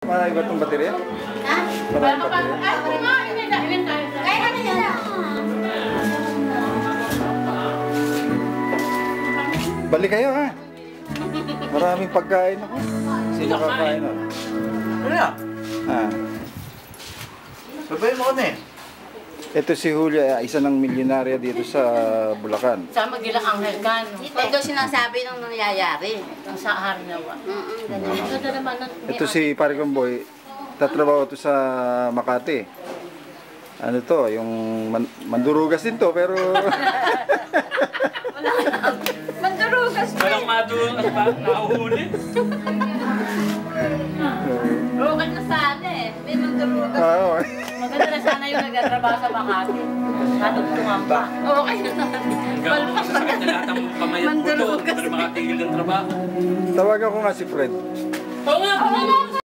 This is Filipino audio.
Marami ba itong baterya? Ha? Marami baterya? Kaya ano yan? Balik kayo ha. Maraming pagkain ako. Sino kakain o? Ano yan? Ah. Sabayin mo kami. Ito si Julia, isa ng milyonarya dito sa Bulacan. Sa Magila Angel ka, no? Ito sinasabi nung nangyayari. Sa Harnawa. Ang ganda naman ng... Ito si Parikong Boy, tatrabaho to sa Makati. Ano to, yung mandurugas din to, pero... Mandurugas pa. Walang madulas pa, nahuhuli. Rugan na sana eh. May mandurugas. Oo. Maganda na sana yung nagtatrabaho sa Makati. Natugtungan pa. Okay na. Hanggang masakit na lahat ang kamay at puto para makatigil ng trabaho. Tawagan ko nga si Fred. Oo nga,